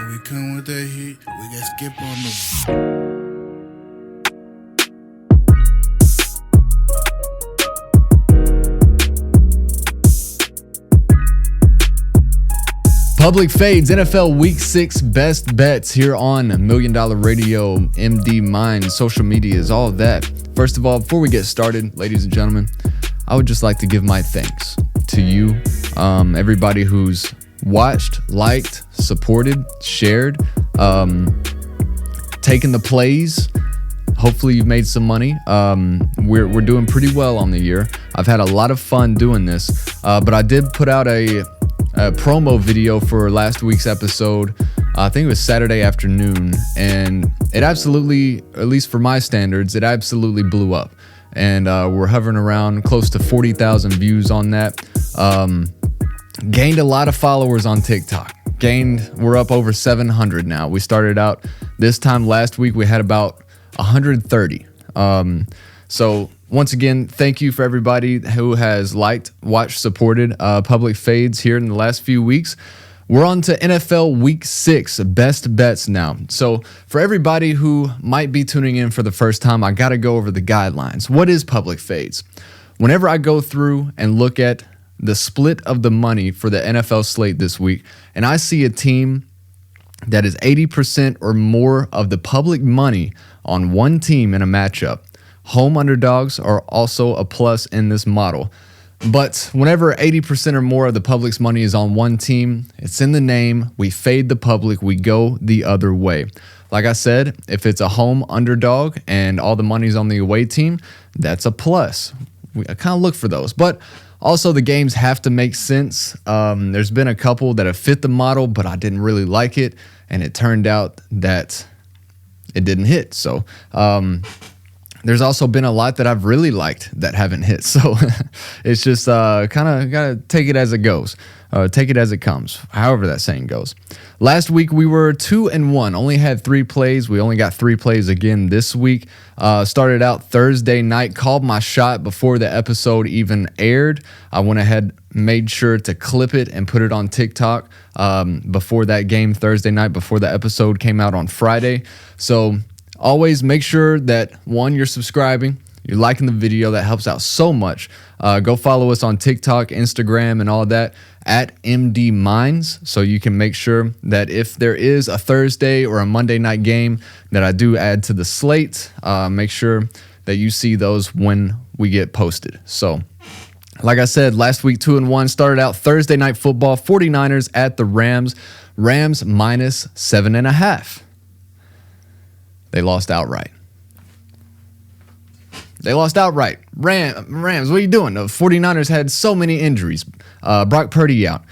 When we come with that heat, we got skip on the. Public Fades, NFL Week 6 best bets here on $1 Million Radio, MD Minds, social medias, all of that. First of all, before we get started, ladies and gentlemen, I would just like to give my thanks to you, everybody who's watched, liked, supported, shared, taken the plays. Hopefully you've made some money. We're doing pretty well on the year. I've had a lot of fun doing this, but I did put out a promo video for last week's episode. I think it was Saturday afternoon, and it absolutely, at least for my standards, it absolutely blew up. And we're hovering around close to 40,000 views on that. Gained a lot of followers on TikTok. We're up over 700 now. We started out this time last week, we had about 130. So once again, thank you for everybody who has liked, watched, supported Public Fades here in the last few weeks. We're on to NFL Week 6 best bets now. So for everybody who might be tuning in for the first time, I got to go over the guidelines. What is Public Fades? Whenever I go through and look at the split of the money for the NFL slate this week, and I see a team that is 80% or more of the public money on one team in a matchup, home underdogs are also a plus in this model. But whenever 80% or more of the public's money is on one team, it's in the name. We fade the public. We go the other way. Like I said, if it's a home underdog and all the money's on the away team, that's a plus. I kind of look for those. But also the games have to make sense. There's been a couple that have fit the model, but I didn't really like it. And it turned out that it didn't hit. So, there's also been a lot that I've really liked that haven't hit. So it's just kind of got to take it as it goes. Take it as it comes, however that saying goes. Last week we were 2-1, only had 3 plays. We only got 3 plays again this week. Started out Thursday night, called my shot before the episode even aired. I went ahead, made sure to clip it and put it on TikTok before that game Thursday night, before the episode came out on Friday. So always make sure that, one, you're subscribing, you're liking the video. That helps out so much. Go follow us on TikTok, Instagram, and all of that at MD Minds, so you can make sure that if there is a Thursday or a Monday night game that I do add to the slate, make sure that you see those when we get posted. So, like I said, last week 2-1, started out Thursday night football, 49ers at the Rams. Rams minus 7.5. They lost outright. Rams, what are you doing? The 49ers had so many injuries. Brock Purdy out.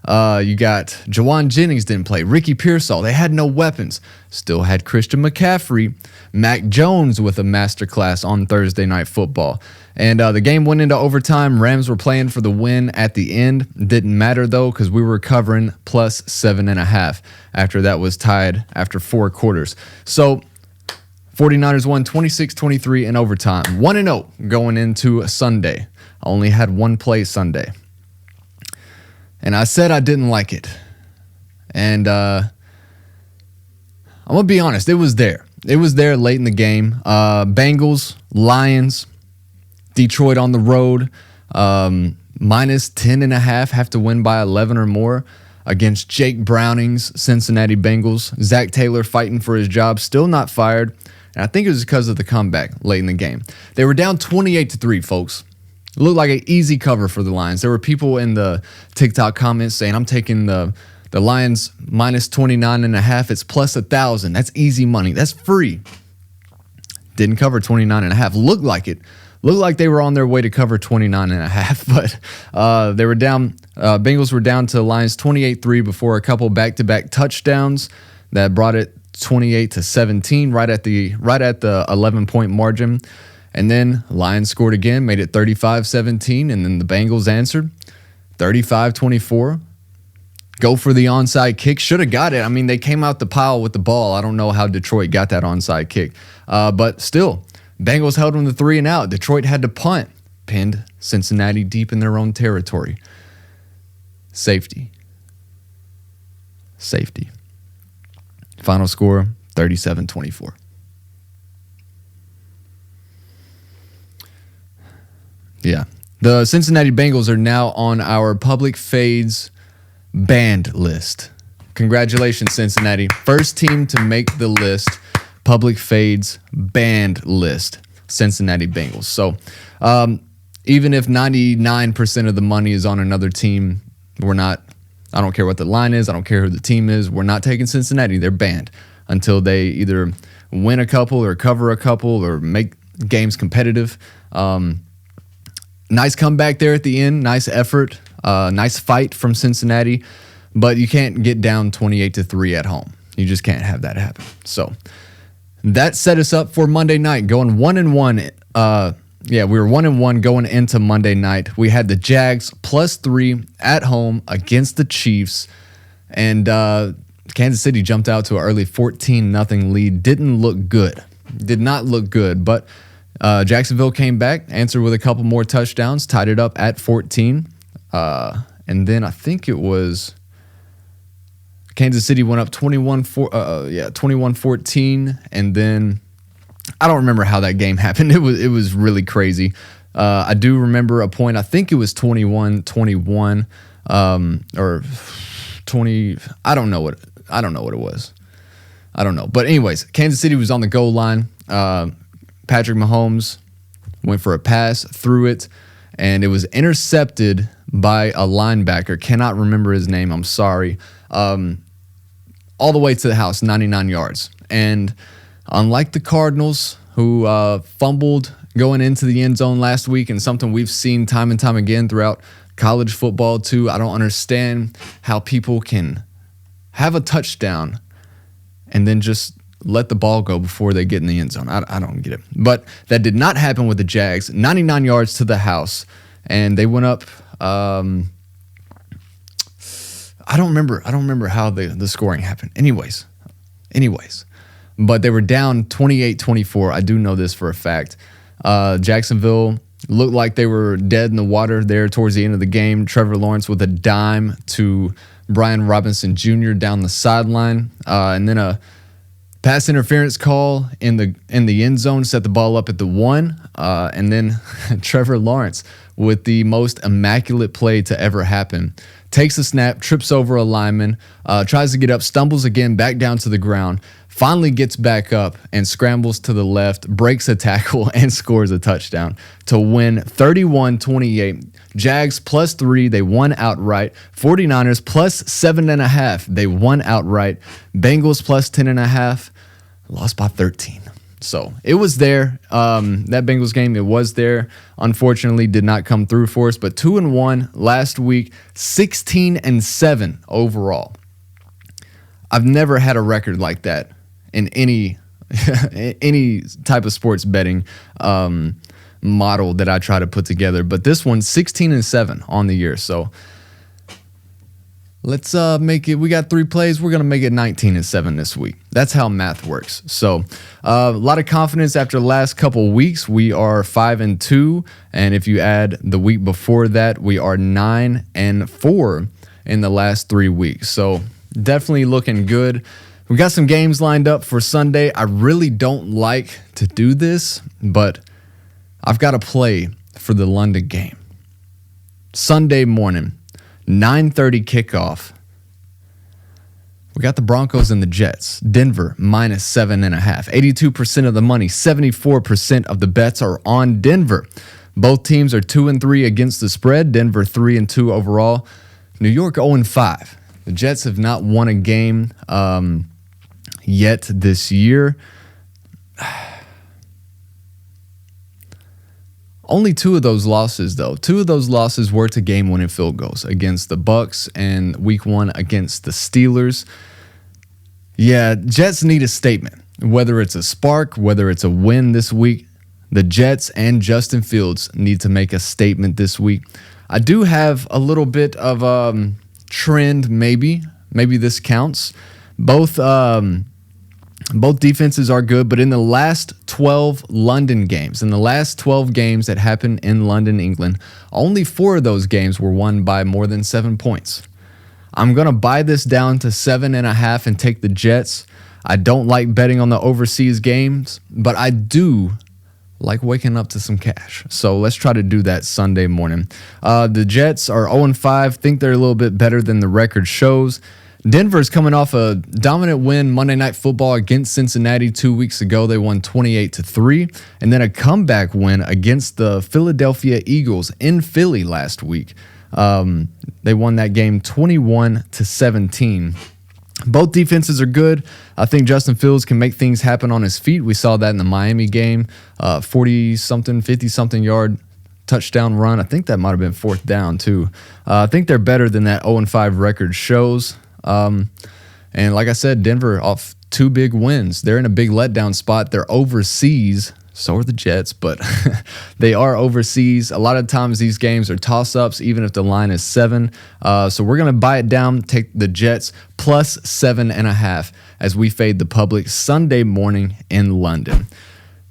You got Jawan Jennings didn't play. Ricky Pearsall. They had no weapons. Still had Christian McCaffrey. Mac Jones with a masterclass on Thursday Night Football. And the game went into overtime. Rams were playing for the win at the end. Didn't matter, though, because we were covering plus 7.5 after that was tied after 4 quarters. So 49ers won 26-23 in overtime. 1-0 going into Sunday. I only had 1 play Sunday. And I said I didn't like it. And I'm going to be honest, it was there. It was there late in the game. Bengals, Lions, Detroit on the road. Minus 10.5, have to win by 11 or more against Jake Browning's Cincinnati Bengals. Zach Taylor fighting for his job, still not fired. And I think it was because of the comeback late in the game. They were down 28-3, folks. It looked like an easy cover for the Lions. There were people in the TikTok comments saying, I'm taking the Lions minus 29.5. It's plus 1,000. That's easy money. That's free. Didn't cover 29.5. Looked like it. Looked like they were on their way to cover 29.5. But they were down. Bengals were down to the Lions 28-3 before a couple back-to-back touchdowns that brought it 28-17, right at the 11-point margin. And then Lions scored again, made it 35-17, and then the Bengals answered 35-24. Go for the onside kick. Should have got it. I mean, they came out the pile with the ball. I don't know how Detroit got that onside kick. But still, Bengals held them to 3 and out. Detroit had to punt. Pinned Cincinnati deep in their own territory. Safety. Final score, 37-24. Yeah. The Cincinnati Bengals are now on our public fades banned list. Congratulations, Cincinnati. First team to make the list. Public fades banned list. Cincinnati Bengals. So even if 99% of the money is on another team, I don't care what the line is. I don't care who the team is. We're not taking Cincinnati. They're banned until they either win a couple or cover a couple or make games competitive. Nice comeback there at the end. Nice effort. Nice fight from Cincinnati. But you can't get down 28-3 at home. You just can't have that happen. So that set us up for Monday night, going 1-1. We were 1-1 going into Monday night. We had the Jags +3 at home against the Chiefs. And Kansas City jumped out to an early 14-0 lead. Didn't look good. Did not look good. But Jacksonville came back, answered with a couple more touchdowns, tied it up at 14. And then I think it was Kansas City went up 21-14, and then I don't remember how that game happened. It was really crazy. I do remember a point. I think it was 21-21 or 20. I don't know what it was. I don't know. But anyways, Kansas City was on the goal line. Patrick Mahomes went for a pass, threw it, and it was intercepted by a linebacker. Cannot remember his name. I'm sorry. All the way to the house, 99 yards. And unlike the Cardinals, who fumbled going into the end zone last week, and something we've seen time and time again throughout college football too, I don't understand how people can have a touchdown and then just let the ball go before they get in the end zone. I don't get it. But that did not happen with the Jags. 99 yards to the house, and they went up. I don't remember how the scoring happened. Anyways. But they were down 28-24. I do know this for a fact. Jacksonville looked like they were dead in the water there towards the end of the game. Trevor Lawrence with a dime to Brian Robinson Jr. down the sideline. And then a pass interference call in the end zone set the ball up at the 1. And then Trevor Lawrence with the most immaculate play to ever happen. Takes a snap, trips over a lineman, tries to get up, stumbles again back down to the ground, finally gets back up and scrambles to the left, breaks a tackle, and scores a touchdown to win 31-28. Jags +3, they won outright. 49ers +7.5, they won outright. Bengals +10.5, lost by 13. So it was there. That Bengals game, it was there. Unfortunately, did not come through for us. But 2-1 last week, 16-7 overall. I've never had a record like that in any type of sports betting model that I try to put together. But this one's 16-7 on the year. So let's make it. We got 3 plays. We're going to make it 19-7 this week. That's how math works. So a lot of confidence after the last couple weeks. We are 5-2. And if you add the week before that, we are 9-4 in the last 3 weeks. So definitely looking good. We got some games lined up for Sunday. I really don't like to do this, but I've got to play for the London game. Sunday morning. 9:30 kickoff. We got the Broncos and the Jets. Denver -7.5. 82% of the money, 74% of the bets are on Denver. Both teams are 2-3 against the spread. Denver 3-2 overall. New York 0-5. The Jets have not won a game yet this year. Only 2 of those losses, though. 2 of those losses were to game-winning field goals against the Bucs and Week 1 against the Steelers. Yeah, Jets need a statement. Whether it's a spark, whether it's a win this week, the Jets and Justin Fields need to make a statement this week. I do have a little bit of trend, maybe. Maybe this counts. Both defenses are good, but in the last 12 London games, in the last 12 games that happened in London, England, only 4 of those games were won by more than 7 points. I'm going to buy this down to 7.5 and take the Jets. I don't like betting on the overseas games, but I do like waking up to some cash. So let's try to do that Sunday morning. The Jets are 0-5. Think they're a little bit better than the record shows. Denver's coming off a dominant win Monday Night Football against Cincinnati 2 weeks ago. They won 28-3, and then a comeback win against the Philadelphia Eagles in Philly last week. They won that game 21-17. Both defenses are good. I think Justin Fields can make things happen on his feet. We saw that in the Miami game, 40-something, 50-something yard touchdown run. I think that might have been fourth down too. I think they're better than that 0-5 record shows. And like I said, Denver off 2 big wins. They're in a big letdown spot. They're overseas. So are the Jets, but they are overseas. A lot of times these games are toss-ups, even if the line is 7. So we're going to buy it down, take the Jets plus 7.5 as we fade the public Sunday morning in London.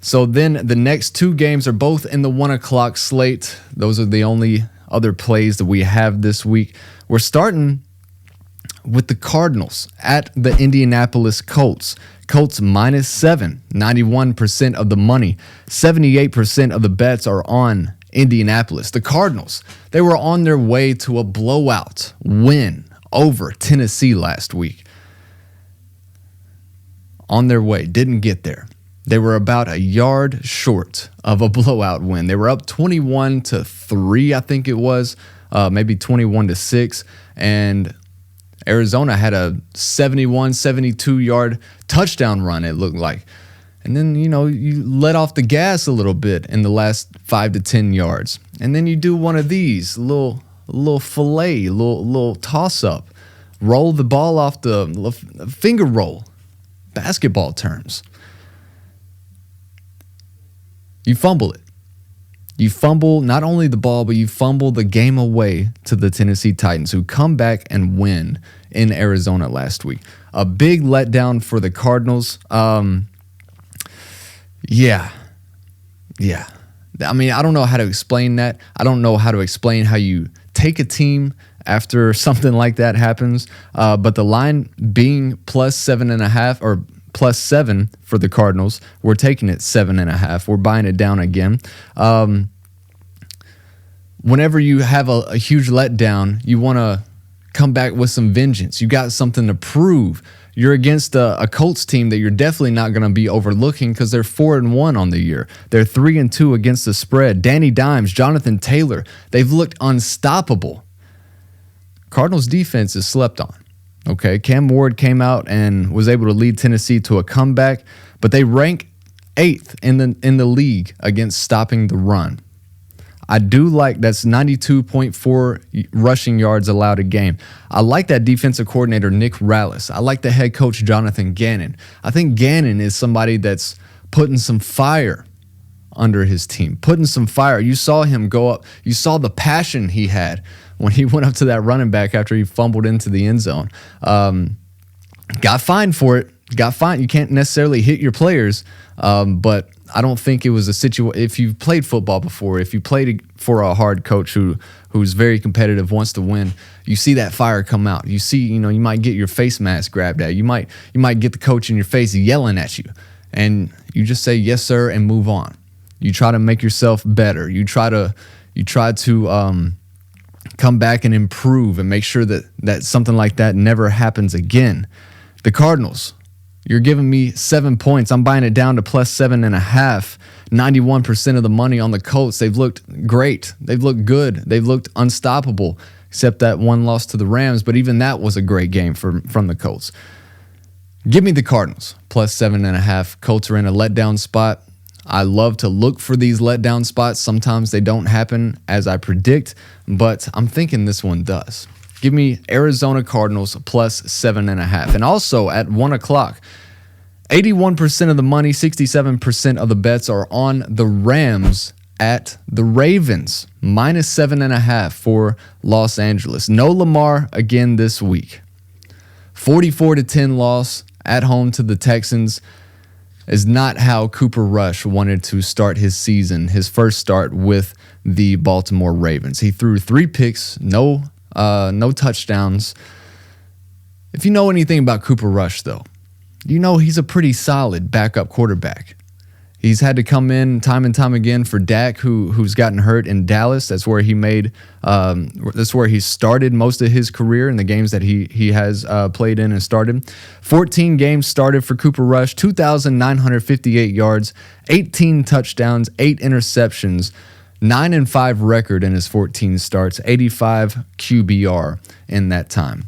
So then the next 2 games are both in the 1 o'clock slate. Those are the only other plays that we have this week. We're starting with the Cardinals at the Indianapolis Colts. Colts -7, 91% of the money. 78% of the bets are on Indianapolis. The Cardinals, they were on their way to a blowout win over Tennessee last week. On their way, didn't get there. They were about a yard short of a blowout win. They were up 21-3, I think it was, maybe 21-6, and Arizona had a 71, 72-yard touchdown run, it looked like. And then, you let off the gas a little bit in the last 5 to 10 yards. And then you do one of these, little fillet, little toss-up. Roll the ball off the finger roll, basketball terms. You fumble it. You fumble not only the ball, but you fumble the game away to the Tennessee Titans, who come back and win in Arizona last week. A big letdown for the Cardinals. Yeah. I mean, I don't know how to explain that. I don't know how to explain how you take a team after something like that happens. But the line being plus 7.5 or plus 7 for the Cardinals. We're taking it 7.5. We're buying it down again. Whenever you have a huge letdown, you want to come back with some vengeance. You got something to prove. You're against a Colts team that you're definitely not going to be overlooking because they're 4-1 on the year. They're 3-2 against the spread. Danny Dimes, Jonathan Taylor, they've looked unstoppable. Cardinals defense is slept on. Okay, Cam Ward came out and was able to lead Tennessee to a comeback, but they rank 8th in the league against stopping the run. I do like that's 92.4 rushing yards allowed a game. I like that defensive coordinator, Nick Rallis. I like the head coach, Jonathan Gannon. I think Gannon is somebody that's putting some fire under his team, putting some fire. You saw him go up. You saw the passion he had when he went up to that running back after he fumbled into the end zone. Got fined for it. Got fined. You can't necessarily hit your players, but I don't think it was a situation. If you've played football before, if you played for a hard coach who's very competitive, wants to win, you see that fire come out. You see, you might get your face mask grabbed at. You might get the coach in your face yelling at you, and you just say yes sir and move on. You try to make yourself better. You try to come back and improve and make sure that something like that never happens again. The Cardinals, you're giving me 7 points. I'm buying it down to plus 7.5. 91% of the money on the Colts. They've looked great. They've looked good. They've looked unstoppable, except that one loss to the Rams. But even that was a great game from the Colts. Give me the Cardinals, plus 7.5. Colts are in a letdown spot. I love to look for these letdown spots. Sometimes they don't happen as I predict, but I'm thinking this one does. Give me Arizona Cardinals plus 7.5. And also at 1 o'clock, 81% of the money, 67% of the bets are on the Rams at the Ravens, minus 7.5 for Los Angeles. No Lamar again this week. 44-10 loss at home to the Texans is not how Cooper Rush wanted to start his season, his first start with the Baltimore Ravens. He threw 3 picks, no touchdowns. If you know anything about Cooper Rush, though, you know he's a pretty solid backup quarterback. He's had to come in time and time again for Dak, who's gotten hurt in Dallas. That's where that's where he started most of his career in the games that he has played in and started. 14 games started for Cooper Rush, 2,958 yards, 18 touchdowns, 8 interceptions, 9-5 record in his 14 starts, 85 QBR in that time.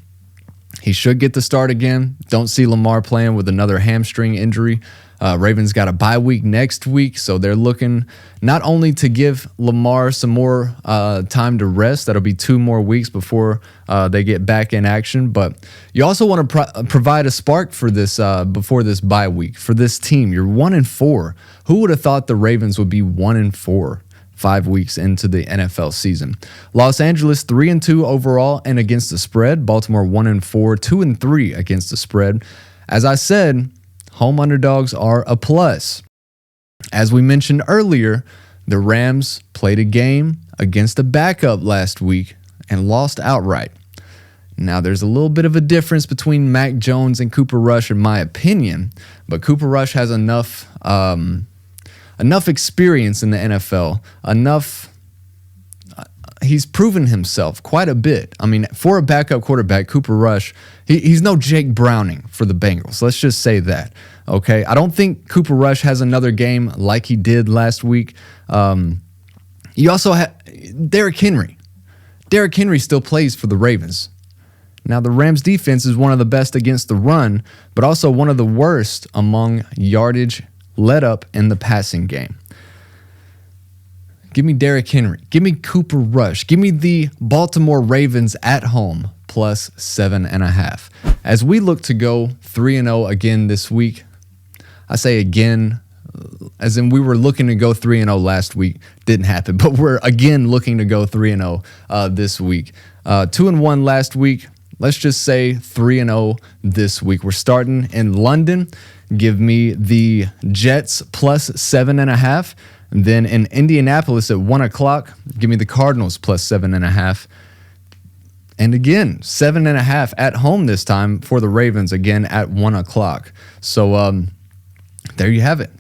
He should get the start again. Don't see Lamar playing with another hamstring injury. Ravens got a bye week next week, so they're looking not only to give Lamar some more time to rest. That'll be 2 more weeks before they get back in action. But you also want to provide a spark for this before this bye week for this team. You're 1-4. Who would have thought the Ravens would be 1-4? 5 weeks into the NFL season. Los Angeles 3-2 overall and against the spread. Baltimore 1-4, 2-3 against the spread. As I said, home underdogs are a plus. As we mentioned earlier, the Rams played a game against a backup last week and lost outright. Now, there's a little bit of a difference between Mac Jones and Cooper Rush, in my opinion, but Cooper Rush has enough experience in the NFL, he's proven himself quite a bit. I mean, for a backup quarterback, Cooper Rush, he's no Jake Browning for the Bengals. Let's just say that, okay? I don't think Cooper Rush has another game like he did last week. You also have Derrick Henry. Derrick Henry still plays for the Ravens. Now, the Rams' defense is one of the best against the run, but also one of the worst among yardage let up in the passing game. Give me Derrick Henry. Give me Cooper Rush. Give me the Baltimore Ravens at home plus 7.5. As we look to go 3-0 again this week, I say again, as in we were looking to go 3-0 last week. Didn't happen, but we're again looking to go 3-0 this week. 2-1 last week. Let's just say 3-0 this week. We're starting in London. Give me the Jets plus 7.5. And then in Indianapolis at 1 o'clock, give me the Cardinals plus 7.5. And again, 7.5 at home this time for the Ravens, again at 1 o'clock. So there you have it.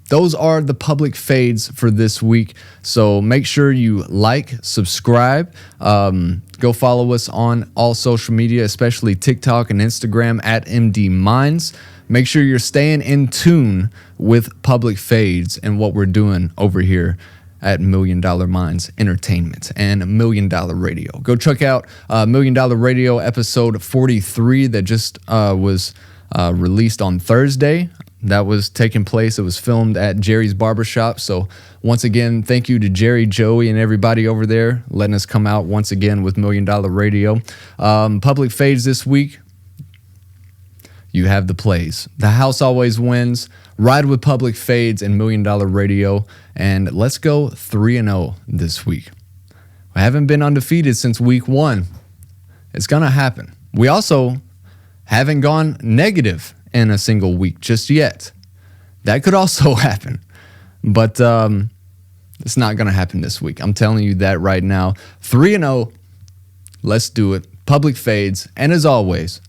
Those are the public fades for this week. So make sure you like, subscribe, go follow us on all social media, especially TikTok and Instagram at MD Minds. Make sure you're staying in tune with public fades and what we're doing over here at $1 Million Minds Entertainment and $1 Million Radio. Go check out $1 Million Radio episode 43 that just was released on Thursday. That was taking place. It was filmed at Jerry's Barbershop. So once again, thank you to Jerry, Joey, and everybody over there letting us come out once again with $1 Million Radio. Public fades this week. You have the plays. The house always wins. Ride with public fades and $1 Million Radio. And let's go 3-0 this week. I haven't been undefeated since week 1. It's going to happen. We also haven't gone negative in a single week just yet. That could also happen. But it's not going to happen this week. I'm telling you that right now. 3-0. Let's do it. Public fades. And as always,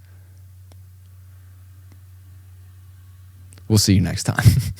we'll see you next time.